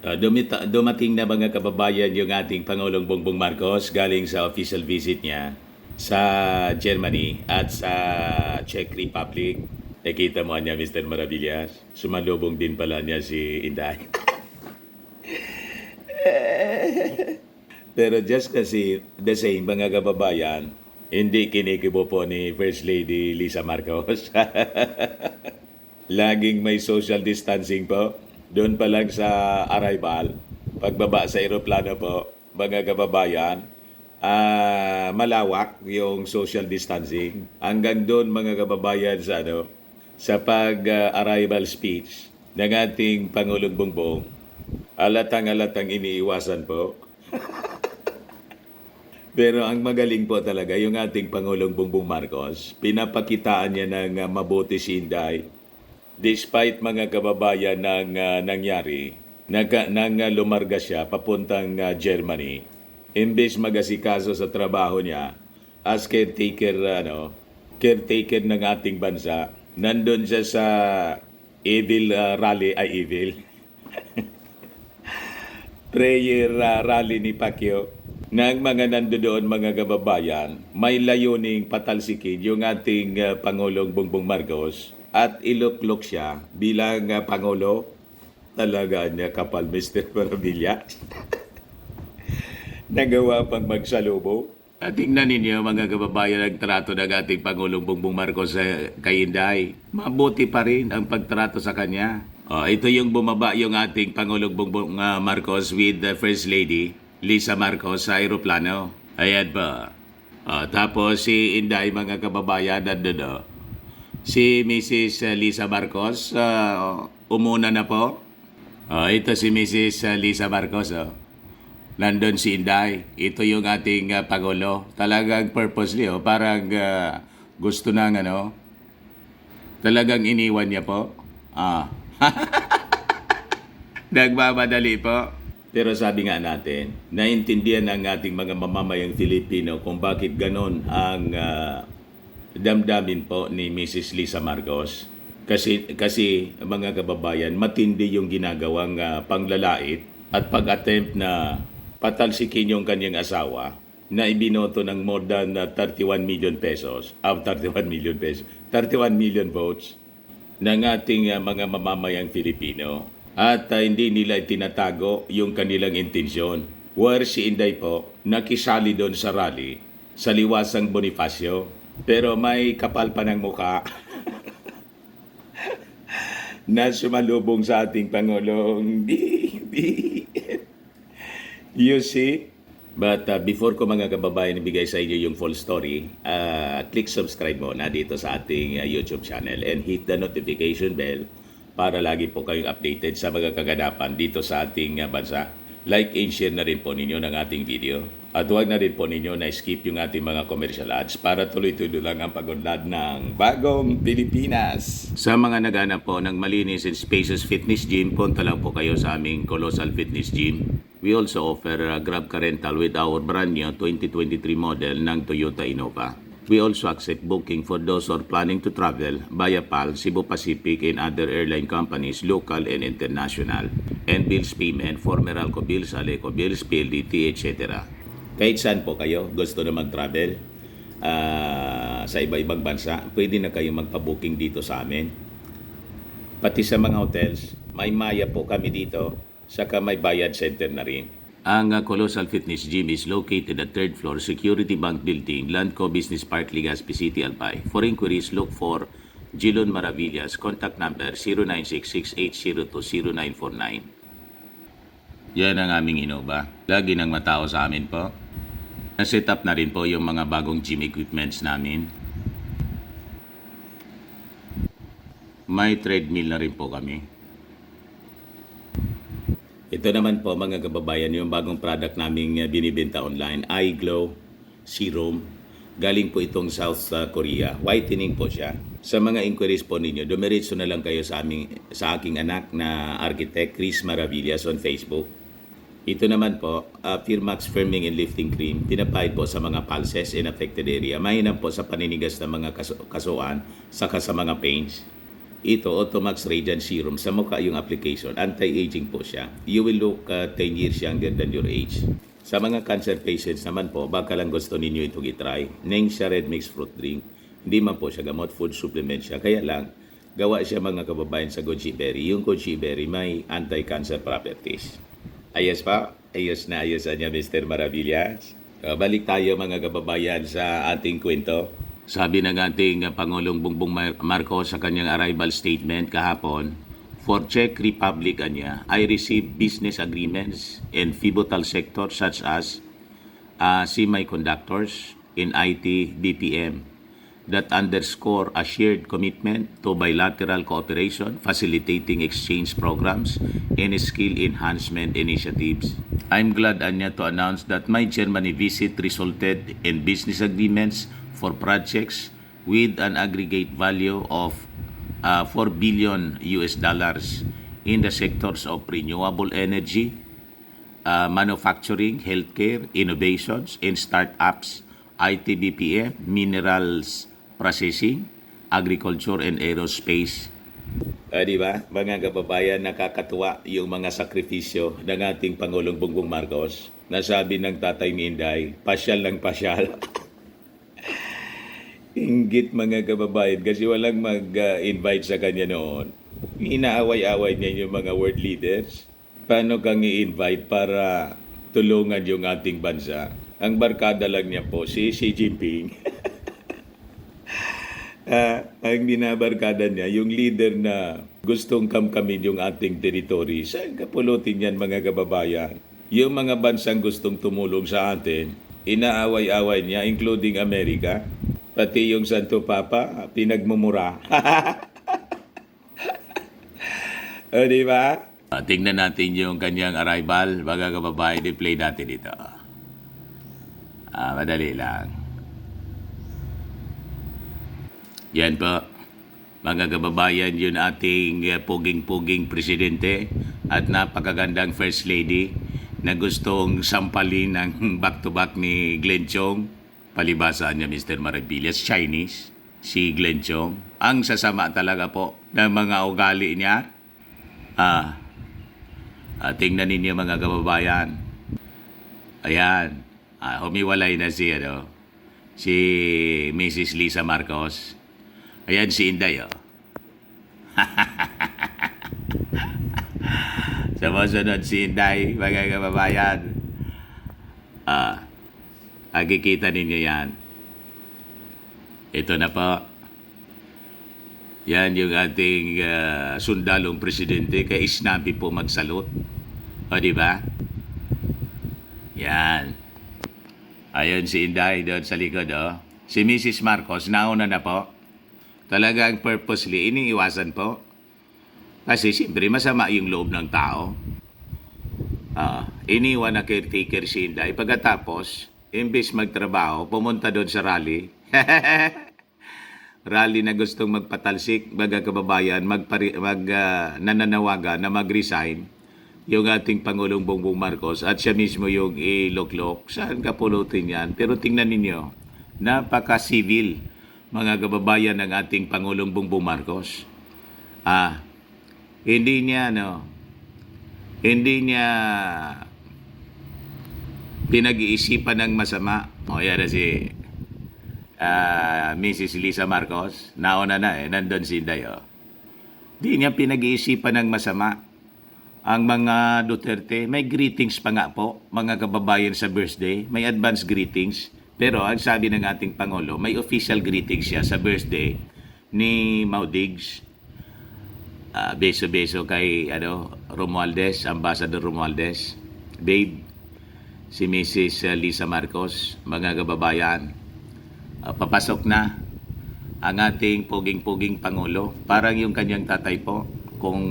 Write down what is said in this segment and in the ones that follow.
Dumating na mga kababayan yung ating Pangulong Bongbong Marcos galing sa official visit niya sa Germany at sa Czech Republic. Nakita mo niya, Mr. Maravillas. Sumalubong din pala niya si Inday. Pero just kasi the same, mga kababayan, hindi kinikibo po ni First Lady Lisa Marcos. Laging may social distancing po. Doon pa lang sa arrival, pagbaba sa eroplano po, mga kababayan, malawak yung social distancing. Hanggang doon, mga kababayan, sa pag-arrival speech ng ating Pangulong Bongbong, alatang-alatang iniiwasan po. Pero ang magaling po talaga, yung ating Pangulong Bongbong Marcos, pinapakitaan niya ng mabuti si Inday. Despite mga kababayan ng nangyari, nang lumarga siya papuntang Germany, imbes magasikaso sa trabaho niya as caretaker ng ating bansa, nandun siya sa evil rally, prayer rally ni Pacquiao. Ng mga nandoon, mga kababayan, may layuning patalsikin yung ating Pangulong Bongbong Marcos at iluklok siya bilang Pangulo. Talaga niya kapal, Mr. Maravilla. Nagawa pang magsalubo. At tingnan ninyo, mga kababayan, ang trato ng ating Pangulong Bongbong Marcos kay Inday. Mabuti pa rin ang pagtrato sa kanya. Ito yung bumaba yung ating Pangulong Bongbong Marcos with the First Lady Lisa Marcos sa aeroplano. Ayan ba? Tapos si Inday, mga kababayan, nandun. Si Mrs. Lisa Marcos, umuna na po. Ito si Mrs. Lisa Marcos. Nandun si Inday. Ito yung ating Pangulo. Talagang purposely, parang gusto nang talagang iniwan niya po. Nagmamadali po. Pero sabi nga natin, naintindihan ng ating mga mamamayang Filipino kung bakit ganon ang damdamin po ni Mrs. Lisa Marcos. Kasi mga kababayan, matindi yung ginagawang panglalait at pag-attempt na patalsikin yung kanyang asawa na ibinoto ng more than 31 million pesos, 31 million votes ng ating mga mamamayang Filipino. At hindi nila itinatago yung kanilang intensyon. Where si Inday po, nakisali doon sa rally sa Liwasang Bonifacio. Pero may kapal pa ng muka na sumalubong sa ating Pangulong. You see? But before ko, mga kababayan, ibigay sa inyo yung full story, click subscribe muna dito sa ating YouTube channel and hit the notification bell para lagi po kayong updated sa mga kaganapan dito sa ating bansa. Like and share na rin po ninyo ng ating video. At huwag na rin po ninyo na skip yung ating mga commercial ads para tuloy-tuloy lang ang pag-unlad ng bagong Pilipinas. Sa mga naghanap po ng malinis and spacious fitness gym, punta lang po kayo sa aming Colossal Fitness Gym. We also offer Grab Car Rental with our brand new 2023 model ng Toyota Innova. We also accept booking for those who are planning to travel via PAL, Cebu Pacific, and other airline companies, local and international. And bills payment for Meralco Bills, Aleco Bills, PLDT, etc. Kahit saan po kayo gusto na mag-travel sa iba-ibang bansa, pwede na kayo magpa-booking dito sa amin. Pati sa mga hotels, may maya po kami dito, saka may bayad center na rin. Ang Colossal Fitness Gym is located at 3rd floor Security Bank Building, Landco Business Park, Legazpi City, Albay. For inquiries, look for Jilon Maravillas. Contact number 0966-802-0949. Yan ang aming Innova. Lagi nang matao sa amin po. Na-set up na rin po yung mga bagong gym equipments namin. May treadmill na rin po kami. Ito naman po, mga kababayan, yung bagong product namin binibenta online, iGlow Serum. Galing po itong South Korea. Whitening po siya. Sa mga inquiries po ninyo, dumiretso na lang kayo sa aking anak na architect, Chris Maravillas, on Facebook. Ito naman po, Firmax Firming and Lifting Cream, pinapahid po sa mga pulses in affected area. Mahinam po sa paninigas ng mga kasuan, saka sa mga pains. Ito, Automax Radiant Serum, sa mukha yung application, anti-aging po siya. You will look 10 years younger than your age. Sa mga cancer patients naman po, baka lang gusto ninyo itong itry. Name siya Red Mix Fruit Drink. Hindi man po siya gamot, food supplement siya. Kaya lang, gawa siya mga kababayan sa goji berry. Yung goji berry may anti-cancer properties. Ayos pa? Ayos na ayos niya, Mr. Maravillas. Balik tayo mga kababayan sa ating kwento. Sabi ng ating Pangulong Bongbong Marcos sa kanyang arrival statement kahapon, for Czech Republic niya, I received business agreements in pivotal sectors such as semiconductors in IT, BPM that underscore a shared commitment to bilateral cooperation, facilitating exchange programs and skill enhancement initiatives. I'm glad anya to announce that my Germany visit resulted in business agreements for projects with an aggregate value of 4 billion US dollars in the sectors of renewable energy, manufacturing, healthcare, innovations, and startups, IT, BPM, minerals processing, agriculture, and aerospace. Di ba? Mga kababayan, nakakatuwa yung mga sakripisyo ng ating Pangulong Bongbong Marcos. Nasabi ng Tatay Minday, pasyal ng pasyal. Inggit mga kababayan kasi walang mag-invite sa kanya noon. Inaaway-away niya yung mga world leaders. Paano kang i-invite para tulungan yung ating bansa? Ang barkada lang niya po si Xi Jinping. Ang binabarkada niya, yung leader na gustong kamkamin yung ating teritoryo. Saan kapulutin yan mga kababayan? Yung mga bansang gustong tumulong sa atin, inaaway-away niya, including Amerika. Pati yung Santo Papa, pinagmumura. O, di ba? Tingnan natin yung kanyang arrival. Mga kababayan, i-play natin ito. Madali lang. Yan po. Mga kababayan, yun ating puging-puging presidente at napakagandang first lady na gustong sampalin ng back-to-back ni Glenn Chong. Palibasa niya Mr. Maravillas, Chinese, si Glenn Chong. Ang sasama talaga po ng mga ugali niya. Tingnan ninyo mga kababayan. Ayan, humiwalay na si Mrs. Lisa Marcos. Ayan si Inday. Sumusunod si Inday, mga kababayan. Agikita ninyo yan. Ito na po. Yan yung ating sundalong presidente kay isnabi po magsalot. O, di ba? Yan. Ayun si Inday doon sa likod, Si Mrs. Marcos, nauna na po. Talagang purposely, iniiwasan po. Kasi siyempre masama yung loob ng tao. Iniwan na caretaker si Inday. Pagkatapos, imbes magtrabaho, pumunta doon sa rally. Rally na gustong magpatalsik, mga kababayan, nananawagan na mag-resign yung ating Pangulong Bongbong Marcos at siya mismo yung iloklok. Saan kapulutin yan? Pero tingnan ninyo, napaka-civil, mga kababayan ng ating Pangulong Bongbong Marcos. Hindi niya pinag-iisipan ng masama. Yan na si Mrs. Lisa Marcos. Nauna na nandun si Inday. Di niya pinag-iisipan ng masama. Ang mga Duterte, may greetings pa nga po, mga kababayan sa birthday. May advance greetings. Pero ang sabi ng ating Pangulo, may official greetings siya sa birthday ni Maudigs. Beso-beso kay Romualdez, Ambassador Romualdez. Babe, si Mrs. Lisa Marcos, mga kababayan, papasok na ang ating puging-puging Pangulo. Parang yung kanyang tatay po, kung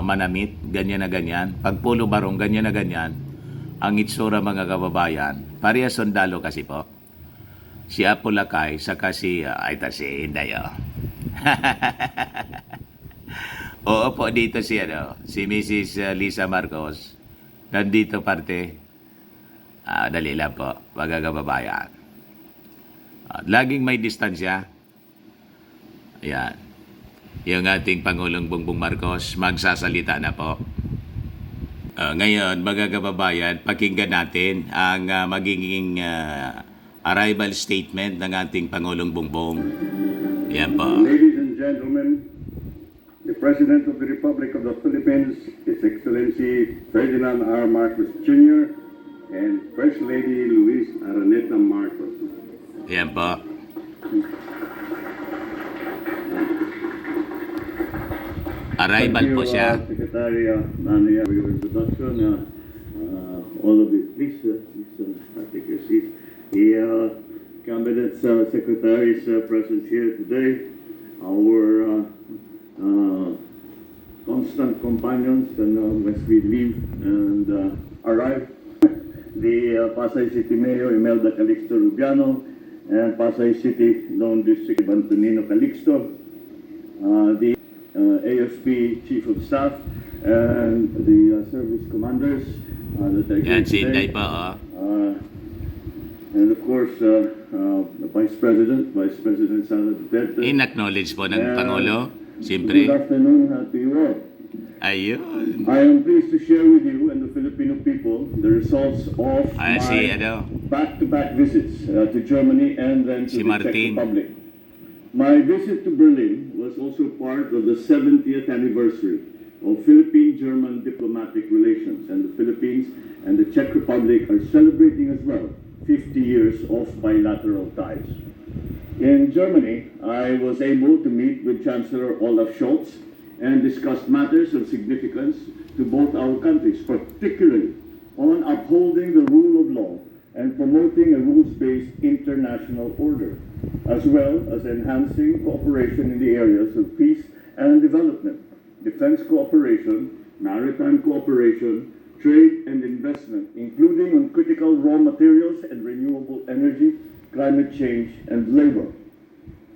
manamit, ganyan na ganyan. Pag pulo barong, ganyan na ganyan. Ang itsura mga kababayan, pareha sundalo kasi po. Si Apo Lakay, saka si Inday. Oo po, dito si Mrs. Lisa Marcos. Nandito parte. Dali lang po, mga kababayan. Laging may distansya. Ayan. yung ating Pangulong Bongbong Marcos magsasalita na po. Ngayon, mga kababayan, pakinggan natin ang magiging arrival statement ng ating Pangulong Bongbong. Yan po. Ladies and gentlemen, the President of the Republic of the Philippines, His Excellency Ferdinand R. Marcos Jr. and First Lady Luis Araneta Marcos. Yan po. Arrival po siya. Secretary Nania, for your introduction. All of it, please take your seat. The Cabinet Secretaries present here today, our constant companions, and as we leave and arrive, the Pasay City Mayor Imelda Calixto Rubiano and Pasay City Lone District Antonino Calixto, the AFP Chief of Staff and the service commanders that are here Yan, si Inday today. pa, And of course, the Vice President Sara Duterte. In-acknowledge po ng And Pangulo. Good Siyempre. afternoon to you all. Ayun. I am pleased to share with you and the Filipino people the results of Si, my back-to-back visits to Germany and then to Si the Martin. Czech Republic. My visit to Berlin was also part of the 70th anniversary of Philippine-German diplomatic relations, and the Philippines and the Czech Republic are celebrating as well 50 years of bilateral ties. In Germany, I was able to meet with Chancellor Olaf Scholz and discuss matters of significance to both our countries, particularly on upholding the rule of law and promoting a rules-based international order, as well as enhancing cooperation in the areas of peace and development, defense cooperation, maritime cooperation, trade and investment, including on critical raw materials and renewable energy, climate change, and labor.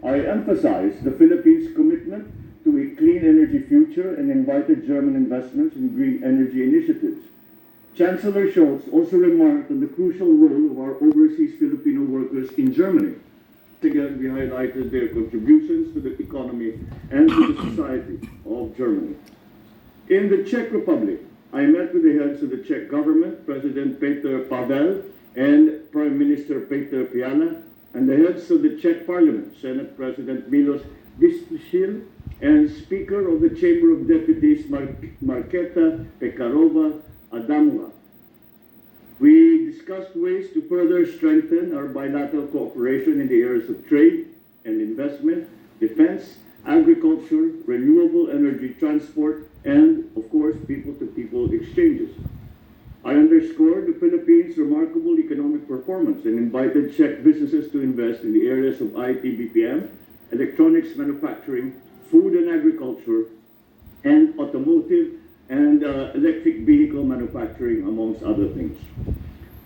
I emphasize the Philippines' commitment to a clean energy future and invited German investments in green energy initiatives. Chancellor Scholz also remarked on the crucial role of our overseas Filipino workers in Germany. Again, we highlighted their contributions to the economy and to the society of Germany. In the Czech Republic, I met with the heads of the Czech government, President Petr Pavel and Prime Minister Petr Fiala, and the heads of the Czech Parliament, Senate President Milos Vystrčil and Speaker of the Chamber of Deputies Markéta Pekarová Adamová. We discussed ways to further strengthen our bilateral cooperation in the areas of trade and investment, defense, agriculture, renewable energy transport, and, of course, people-to-people exchanges. I underscored the Philippines' remarkable economic performance and invited Czech businesses to invest in the areas of IT BPM, electronics manufacturing, food and agriculture, and automotive and electric vehicle manufacturing, amongst other things.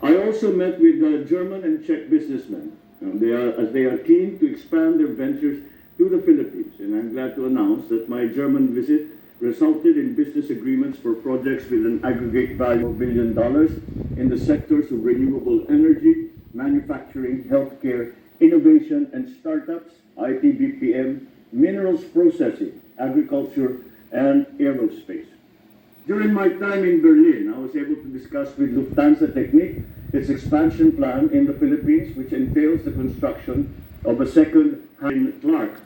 I also met with German and Czech businessmen. They are keen to expand their ventures to the Philippines, and I'm glad to announce that my German visit resulted in business agreements for projects with an aggregate value of $1 billion in the sectors of renewable energy, manufacturing, healthcare, innovation and startups, IT BPM, minerals processing, agriculture, and aerospace. During my time in Berlin, I was able to discuss with Lufthansa Technik its expansion plan in the Philippines, which entails the construction of a second in Clark.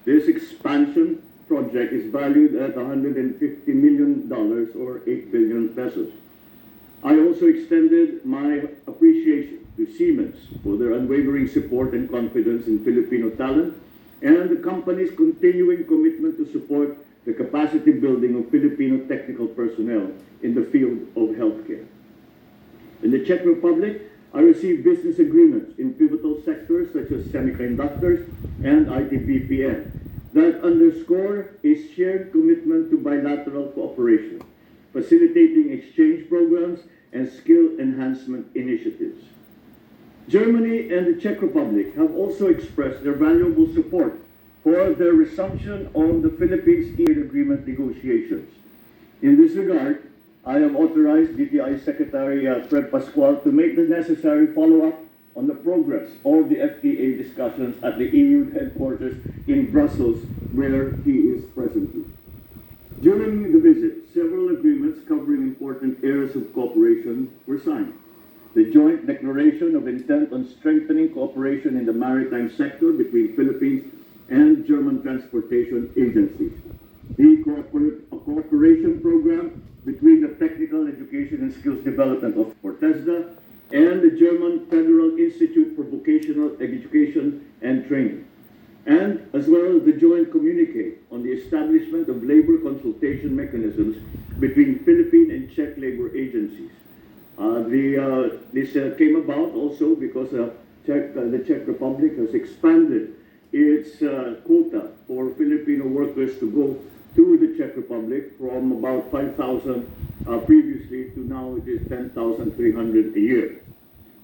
This expansion project is valued at $150 million or 8 billion pesos. I also extended my appreciation to Siemens for their unwavering support and confidence in Filipino talent and the company's continuing commitment to support the capacity building of Filipino technical personnel in the field of healthcare. In the Czech Republic, I received business agreements in pivotal sectors such as semiconductors and IT BPM that underscore a shared commitment to bilateral cooperation, facilitating exchange programs and skill enhancement initiatives. Germany and the Czech Republic have also expressed their valuable support for the resumption of the Philippines trade agreement negotiations. In this regard, I have authorized DTI Secretary Fred Pascual to make the necessary follow-up on the progress of the FTA discussions at the EU headquarters in Brussels where he is presently. During the visit, several agreements covering important areas of cooperation were signed. The joint declaration of intent on strengthening cooperation in the maritime sector between Philippines and German transportation agencies. The cooperation program between the Technical Education and Skills Development of Fortesda and the German Federal Institute for Vocational Education and Training, and as well as the joint communique on the establishment of labor consultation mechanisms between Philippine and Czech labor agencies. This came about also because the Czech Republic has expanded its quota for Filipino workers to go to the Czech Republic from about 5,000 previously to now it is 10,300 a year.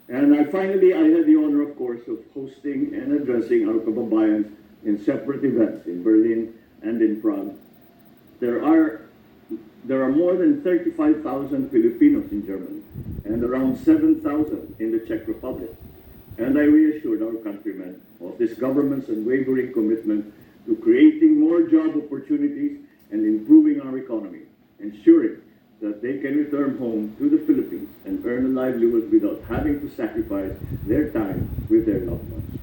And finally, I had the honor, of course, of hosting and addressing our kababayans in separate events in Berlin and in Prague. There are more than 35,000 Filipinos in Germany and around 7,000 in the Czech Republic. And I reassured our countrymen of this government's unwavering commitment to creating more job opportunities and improving our economy, ensuring that they can return home to the Philippines and earn a livelihood without having to sacrifice their time with their loved ones.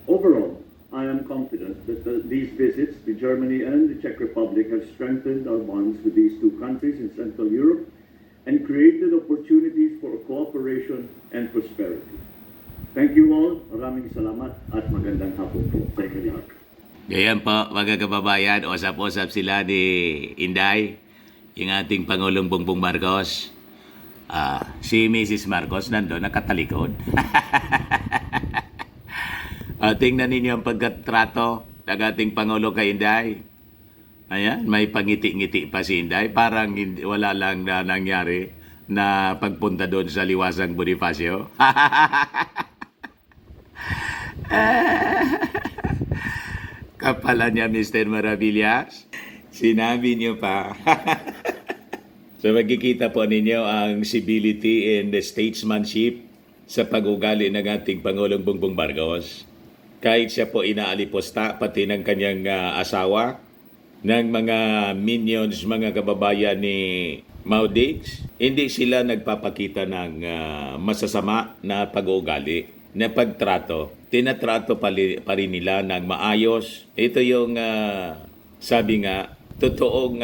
Overall, I am confident that these visits to Germany and the Czech Republic have strengthened our bonds with these two countries in Central Europe and created opportunities for cooperation and prosperity. Thank you all. Maraming salamat at magandang hapon po sa inyo lahat. Ganyan po, mga kababayan, usap-usap sila ni Inday, yung ating Pangulong Bongbong Marcos. Si Mrs. Marcos nandun, nakatalikod. Tingnan ninyo ang pagkatrato ng ating Pangulo kay Inday. Ayan, may pangiti-ngiti pa si Inday. Parang wala lang na nangyari na pagpunta doon sa Liwasang Bonifacio. Kapala niya, Mr. Maravillas. Sinabi niyo pa. So magkikita po ninyo ang civility and the statesmanship sa pag-ugali ng ating Pangulong Bongbong Marcos. Kahit siya po inaaliposta, pati ng kanyang asawa, ng mga minions, mga kababayan ni Maudix, hindi sila nagpapakita ng masasama na pag-uugali, na pagtrato. Tinatrato pa rin nila ng maayos. Ito yung sabi nga, totoong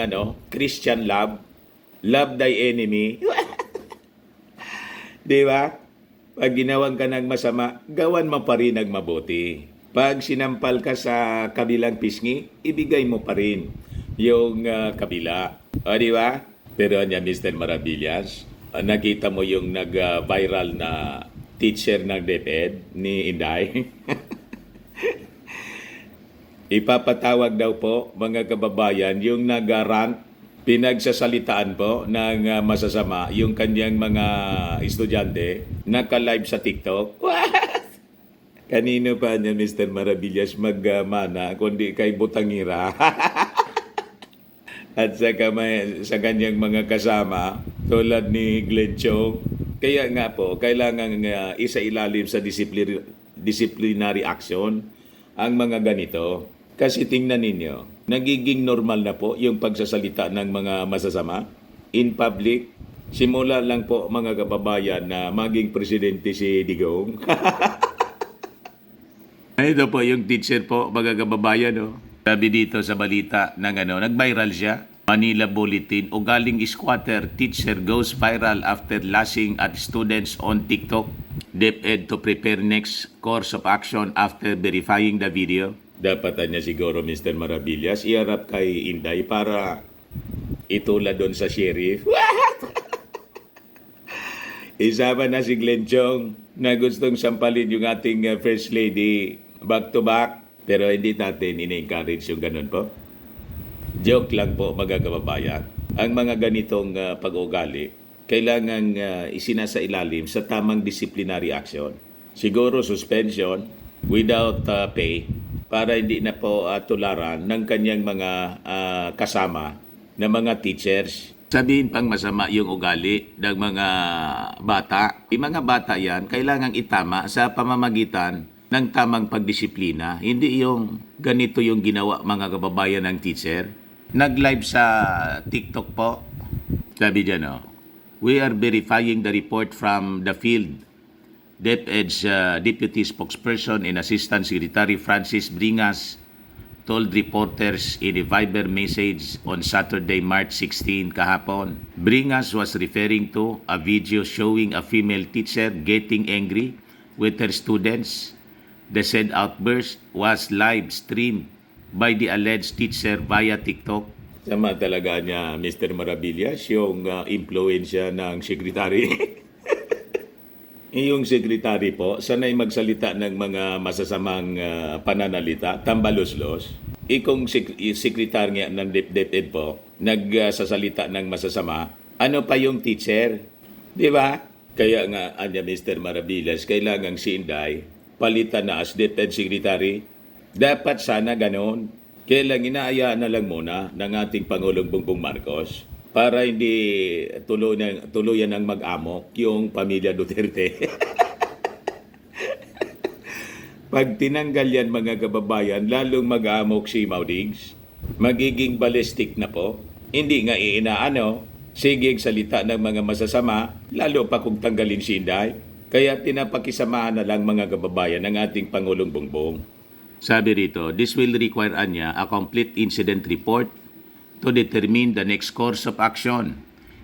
Christian love, love thy enemy. Di ba? Pag ginawan ka ng masama, gawan mo pa rin ng mabuti. Pag sinampal ka sa kabilang pisngi, ibigay mo pa rin yung kabila. O, di ba? Pero niya, Mr. Maravillas, nakita mo yung nag-viral na teacher ng DepEd ni Inday. Ipapatawag daw po, mga kababayan, yung nag-rant, pinagsasalitaan po ng masasama yung kanyang mga estudyante, naka-live sa TikTok. What? Kanino pa niya, Mr. Maravillas, magmana, kundi kay Butangira. At sa kanyang mga kasama, tulad ni Glenn Chong. Kaya nga po, kailangan isa-ilalim sa disciplinary action ang mga ganito. Kasi tingnan ninyo, nagiging normal na po yung pagsasalita ng mga masasama in public. Simula lang po, mga kababayan, na maging presidente si Digong. Ito po yung teacher po, mga kababayan. Sabi dito sa balita ng nag-viral siya. Manila Bulletin, ugaling squatter teacher goes viral after lashing at students on TikTok. DepEd to prepare next course of action after verifying the video. Dapat niya siguro, Mr. Maravillas, iharap kay Inday para itula doon sa sheriff. Isama na si Glenn Chong na gustong sampalin yung ating First Lady back to back. Pero hindi natin ina-encourage yung ganun po. Joke lang po, mga kababayan. Ang mga ganitong pag-ugali, kailangan isinasa ilalim sa tamang disciplinary action. Siguro suspension without pay para hindi na po tularan ng kanyang mga kasama na mga teachers. Sabihin pang masama yung ugali ng mga bata. Yung mga bata yan, kailangang itama sa pamamagitan ng tamang pagdisiplina. Hindi yung ganito yung ginawa mga kababayan ng teacher. Nag-live sa TikTok po. Sabi dyan, we are verifying the report from the field. DepEd's Deputy Spokesperson and Assistant Secretary Francis Bringas told reporters in a Viber message on Saturday, March 16 kahapon. Bringas was referring to a video showing a female teacher getting angry with her students. The said outburst was live streamed by the alleged teacher via TikTok. Sama talaga niya, Mr. Maravillas, yung impluensya ng sekretary. Yung sekretary po, sanay magsalita ng mga masasamang pananalita, tambaluslos. Kung sekretary nga ng DepEd po, nagsasalita ng masasama, ano pa yung teacher? Di ba? Kaya nga, Mr. Maravillas, kailangang si Inday, palitan na as DepEd Secretary. Dapat sana ganon. Kailang inaayaan na lang muna ng ating Pangulong Bongbong Marcos para hindi tuluyan ng mag-amok yung pamilya Duterte. Pag tinanggal yan mga kababayan, lalong mag-amok si Maudings. Magiging ballistic na po. Hindi nga iinaano. Sige salita ng mga masasama, lalo pa kung tanggalin si Inday. Kaya tinapakisamahan na lang mga kababayan ng ating Pangulong Bongbong. Sabi rito, this will require a complete incident report to determine the next course of action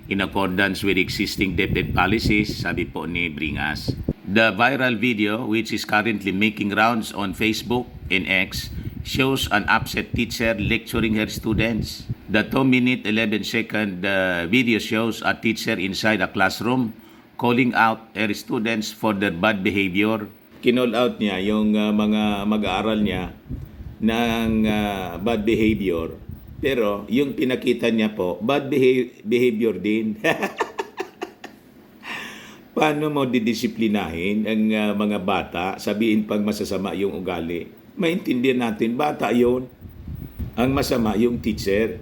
in accordance with existing DepEd policies, sabi po ni Bringas. The viral video, which is currently making rounds on Facebook and X, shows an upset teacher lecturing her students. The 2-minute 11-second video shows a teacher inside a classroom calling out her students for their bad behavior. Kinall out niya yung mga mag-aaral niya ng bad behavior. Pero yung pinakita niya po, bad behavior din. Paano mo didisiplinahin ang mga bata, sabihin pag masasama yung ugali? Maintindihan natin, bata yon. Ang masama yung teacher.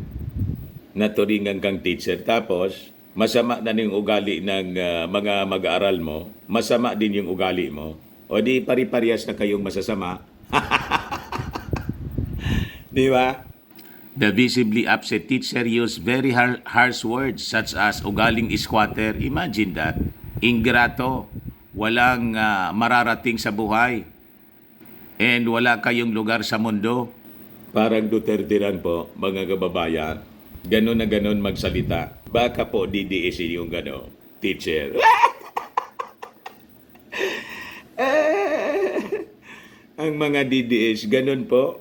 Naturingan kang teacher. Tapos, masama na yung ugali ng mga mag-aaral mo. Masama din yung ugali mo. O di pari-parehas na kayong masasama. Di ba? The visibly upset teacher used very harsh words such as ugaling squatter. Imagine that. Ingrato. Walang mararating sa buhay. And wala kayong lugar sa mundo. Parang Duterte lang po, mga kababayan. Ganon na ganon magsalita. Baka po DDS yung gano, teacher. Ang mga DDS, ganun po,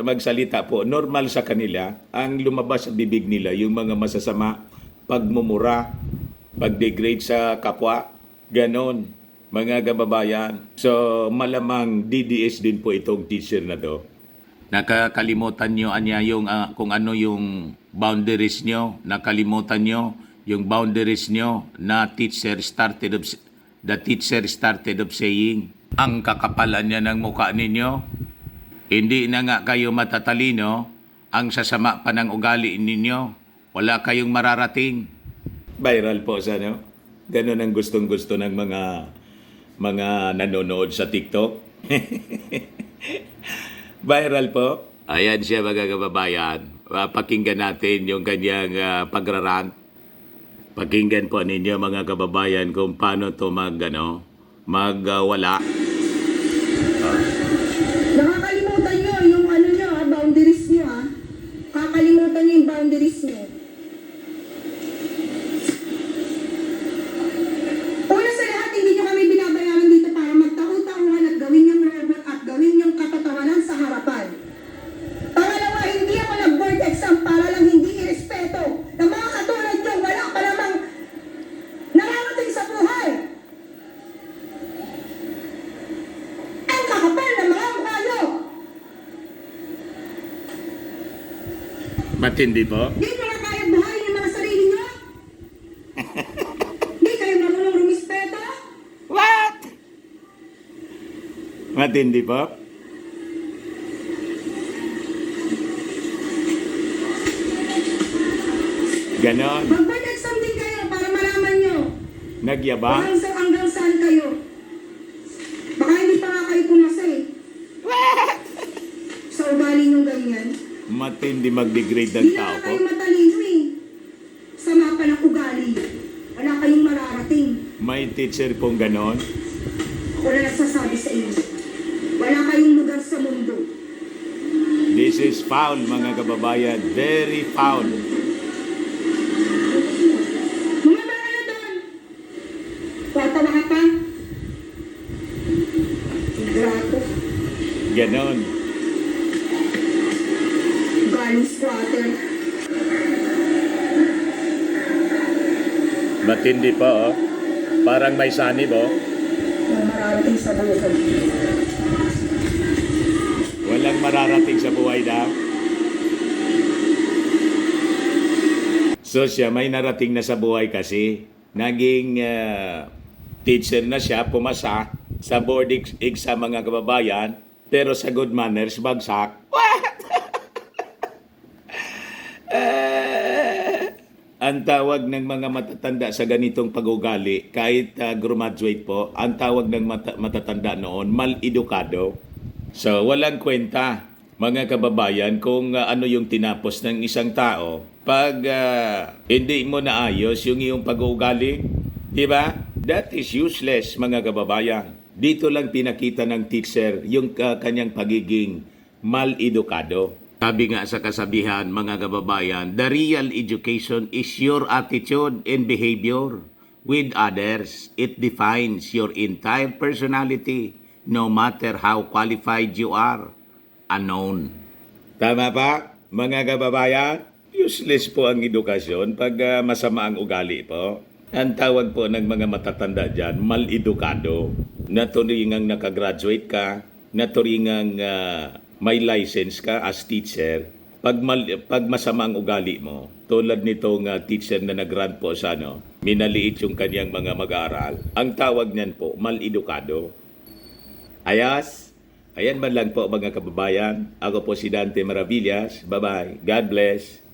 magsalita po, normal sa kanila, ang lumabas sa bibig nila, yung mga masasama, pagmumura, pagdegrade sa kapwa, ganon, mga kababayan. So, malamang DDS din po itong teacher na to. Nakakalimutan nyo yung, kung ano yung boundaries nyo, nakalimutan nyo yung boundaries nyo na the teacher started of saying, ang kakapalan niya ng mukha ninyo. Hindi na nga kayo matatalino, ang sasama pa ng ugali ninyo. Wala kayong mararating. Viral po sa Ganon ang gustong-gusto ng mga nanonood sa TikTok. Viral po. Ayan siya mga kababayan. Pakinggan natin yung kanyang pagrarant. Pakinggan po ninyo mga kababayan kung paano to magwala. Nakakalimutan nyo yung boundaries nyo Kakalimutan nyo yung boundaries nyo. Una sa lahat, hindi nyo kami binabayaran dito para magtahu-tahuan at gawin yung robot at gawin yung katatawanan sa harapan. Pangalawa, hindi ako nag-board exam para lang hindi irespeto ng mga katulad nyo. Wala pa namang nararating sa buhay. Ang kakapal ng mga mukha nyo. Matindi po. Di nyo na kaya buhayin yung mga sarili nyo? Di kayo marunong rumispeto? What? Matindi po. Ganon. Mag-board exam din kayo para malaman nyo. Nagyabang. Hanggang saan kayo. Baka hindi pa nga kayo pumasa eh. Hindi mag-degrade ng Hindi tao naman po. kayo matalino eh. Sama pa ng ugali. Wala kayong mararating. May teacher pong ganon. Ako na nagsasabi sa inyo. Wala kayong lugar sa mundo. This is foul, mga kababayan. Very foul. Bumaba ka na doon. Tatawa ka pa. Grato. Ganon. Ugali squatter. Matindi po, oh. Parang may sanib, oh. Yung mararating sa buhay. Walang mararating sa buhay daw. So siya, may narating na sa buhay kasi. Naging teacher na siya, pumasa sa board exam, mga kababayan. Pero sa good manners, bagsak. Ang tawag ng mga matatanda sa ganitong pag-ugali, kahit graduate po, ang tawag ng matatanda noon, mal-edukado. So, walang kwenta, mga kababayan, kung ano yung tinapos ng isang tao. Pag hindi mo naayos yung iyong pag-uugali, di ba? That is useless, mga kababayan. Dito lang pinakita ng teacher yung kanyang pagiging mal-edukado. Sabi nga sa kasabihan, mga kababayan, the real education is your attitude and behavior with others. It defines your entire personality, no matter how qualified you are. Unknown. Tama pa, mga kababayan? Useless po ang edukasyon pag masama ang ugali po. Ang tawag po ng mga matatanda dyan, mal-edukado. Naturingang nakagraduate ka, naturingang may license ka as teacher. Pag masama ang ugali mo, tulad nitong teacher na nag-run po sa minaliit yung kanyang mga mag-aaral, ang tawag niyan po, mal-edukado. Ayos? Ayan man lang po, mga kababayan. Ako po si Dante Maravillas. Bye-bye. God bless.